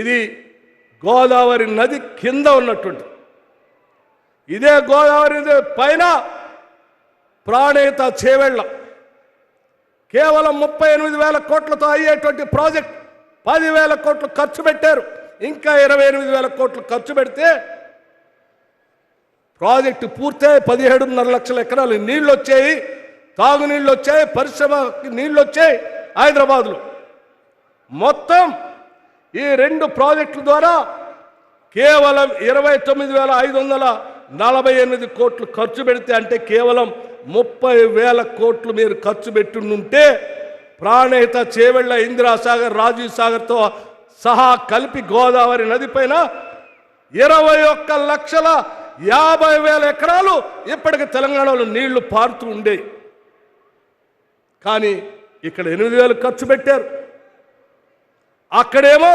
ఇది గోదావరి నది కింద ఉన్నటువంటి, ఇదే గోదావరి పైన ప్రాణేత చేవెళ్ళ కేవలం 38,000 కోట్లతో అయ్యేటువంటి ప్రాజెక్ట్ 10,000 కోట్లు ఖర్చు పెట్టారు. ఇంకా 28,000 కోట్లు ఖర్చు పెడితే ప్రాజెక్టు పూర్తయి 17.5 లక్షల ఎకరాలు నీళ్ళు వచ్చాయి, తాగునీళ్ళు వచ్చాయి, పరిశ్రమకి నీళ్ళు వచ్చాయి. హైదరాబాద్లో మొత్తం ఈ 2 ప్రాజెక్టుల ద్వారా కేవలం 29,548 కోట్లు ఖర్చు పెడితే, అంటే కేవలం 30,000 కోట్లు మీరు ఖర్చు పెట్టుంటే ప్రాణేత చేవెళ్ళ, ఇందిరాసాగర్, రాజీవ్ సాగర్తో సహా కలిపి గోదావరి నది పైన 21,50,000 ఎకరాలు ఇప్పటికి తెలంగాణలో నీళ్లు పారుతూ ఉండేవి. కానీ ఇక్కడ 8,000 ఖర్చు పెట్టారు, అక్కడేమో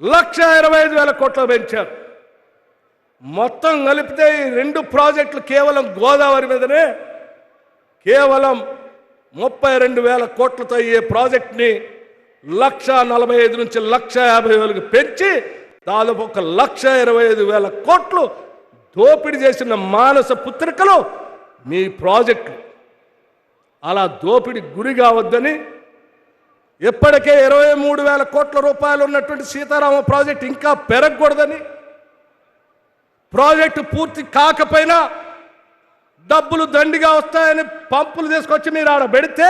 1,25,000 కోట్లు పెంచారు. మొత్తం కలిపితే ఈ 2 ప్రాజెక్టులు కేవలం గోదావరి మీదనే కేవలం 32,000 కోట్లతో అయ్యే ప్రాజెక్ట్ని 1,45,000 నుంచి 1,50,000కి పెంచి దాదాపు 1,25,000 కోట్లు దోపిడీ చేసిన మానస పుత్రికలు మీ ప్రాజెక్టులు. అలా దోపిడీ గురి కావద్దని ఇప్పటికే 23,000 కోట్ల రూపాయలు ఉన్నటువంటి సీతారామ ప్రాజెక్టు ఇంకా పెరగకూడదని, ప్రాజెక్టు పూర్తి కాకపోయినా డబ్బులు దండిగా వస్తాయని పంపులు తీసుకొచ్చి మీరు ఆడ పెడితే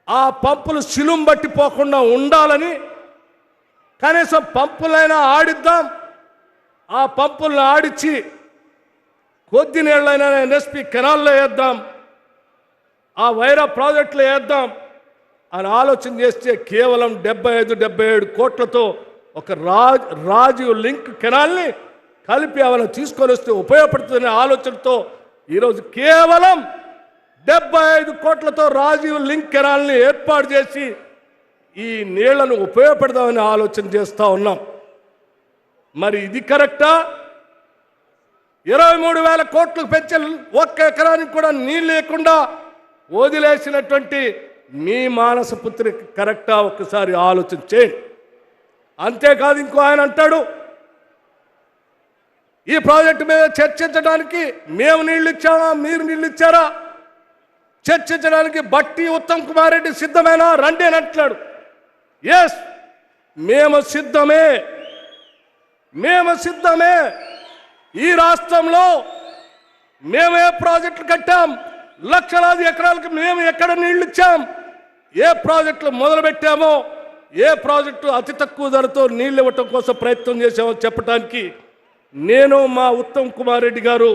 ఆ పంపులు శిలుం బట్టిపోకుండా ఉండాలని కనీసం పంపులైనా ఆడిద్దాం, ఆ పంపులను ఆడిచ్చి కొద్ది నీళ్ళైనా ఎన్ఎస్పి కెనాల్లో వేద్దాం, ఆ వైరా ప్రాజెక్టులో వేద్దాం అని ఆలోచన చేస్తే కేవలం 75-77 కోట్లతో ఒక రాజీవ్ లింక్ కెనాల్ని కలిపి ఏమైనా తీసుకొని వస్తే ఉపయోగపడుతుందనే ఆలోచనతో ఈరోజు కేవలం 75 కోట్లతో రాజీవ్ లింక్ కెనాల్ని ఏర్పాటు చేసి ఈ నీళ్లను ఉపయోగపెడదామని ఆలోచన చేస్తూ ఉన్నాం. మరి ఇది కరెక్టా? 23,000 కోట్లకు పెంచే 1 ఎకరానికి కూడా నీళ్ళు లేకుండా వదిలేసినటువంటి మీ మానస పుత్రిక కరెక్టా? ఒక్కసారి ఆలోచన చేయండి. అంతేకాదు, ఇంకో ఆయన అంటాడు, ఈ ప్రాజెక్టు మీద చర్చించడానికి మేము నీళ్ళు ఇచ్చామా, మీరు నీళ్ళు ఇచ్చారా, చర్చించడానికి బట్టి ఉత్తమ్ కుమార్ రెడ్డి సిద్ధమేనా, రండి అని అంటున్నాడు. ఎస్, మేము సిద్ధమే, మేము సిద్ధమే. ఈ రాష్ట్రంలో మేమే ప్రాజెక్టులు కట్టాం, లక్షలాది ఎకరాలకు మేము ఎక్కడ నీళ్లు ఇచ్చాం, ఏ ప్రాజెక్టులు మొదలుపెట్టామో, ఏ ప్రాజెక్టు అతి తక్కువ ధరతో నీళ్ళు ఇవ్వటం కోసం ప్రయత్నం చేశామో చెప్పడానికి నేను మా ఉత్తమ్ కుమార్ రెడ్డి గారు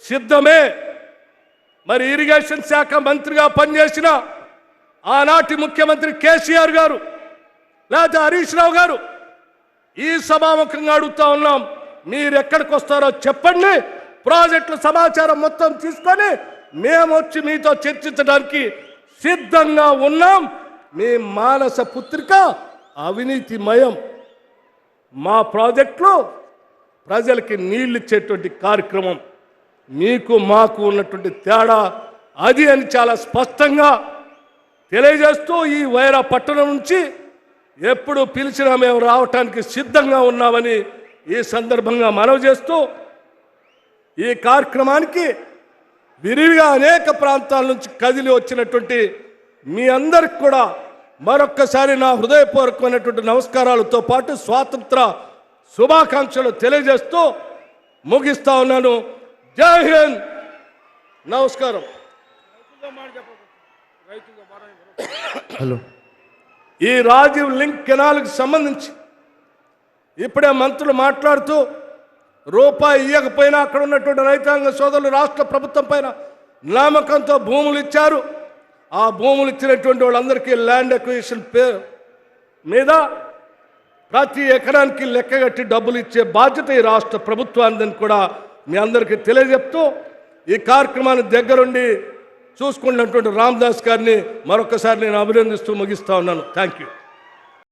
సిద్ధమే. మరి ఇరిగేషన్ శాఖ మంత్రిగా పనిచేసిన ఆనాటి ముఖ్యమంత్రి కేసీఆర్ గారు లేదా హరీష్ రావు గారు ఈ సభాముఖంగా అడుగుతా ఉన్నాం, మీరు ఎక్కడికి వస్తారో చెప్పండి, ప్రాజెక్టుల సమాచారం మొత్తం తీసుకొని మేము వచ్చి మీతో చర్చించడానికి సిద్ధంగా ఉన్నాం. మీ మానస పుత్రిక అవినీతిమయం. మా ప్రాజెక్టులో ప్రజలకి నీళ్ళు ఇచ్చేటువంటి కార్యక్రమం మీకు మాకు ఉన్నటువంటి తేడా అది అని చాలా స్పష్టంగా తెలియజేస్తూ ఈ వైరా పట్టణం నుంచి ఎప్పుడు పిలిచినా మేము రావటానికి సిద్ధంగా ఉన్నామని ఈ సందర్భంగా మనవి చేస్తూ ఈ కార్యక్రమానికి విరివిగా అనేక ప్రాంతాల నుంచి కదిలి వచ్చినటువంటి మీ అందరికి కూడా మరొక్కసారి నా హృదయపూర్వకమైనటువంటి నమస్కారాలతో పాటు స్వాతంత్ర శుభాకాంక్షలు తెలియజేస్తూ ముగిస్తా ఉన్నాను. జై హింద్, నమస్కారం. హలో, ఈ రాజీవ్ లింక్ కెనాల్కి సంబంధించి ఇప్పుడే మంత్రులు మాట్లాడుతూ రూపాయి ఇవ్వకపోయినా అక్కడ ఉన్నటువంటి రైతాంగ సోదరులు రాష్ట్ర ప్రభుత్వం పైన నమ్మకంతో భూములు ఇచ్చారు. ఆ భూములు ఇచ్చినటువంటి వాళ్ళందరికీ ల్యాండ్ అక్విజిషన్ మీద ప్రతి ఎకరానికి లెక్కగట్టి డబ్బులు ఇచ్చే బాధ్యత ఈ రాష్ట్ర ప్రభుత్వాన్ని కూడా మీ అందరికీ తెలియజెప్తూ ఈ కార్యక్రమాన్ని దగ్గరుండి చూసుకున్నటువంటి రామదాస్ గారిని మరొకసారి నేను అభినందిస్తూ ముగిస్తా ఉన్నాను. Thank you.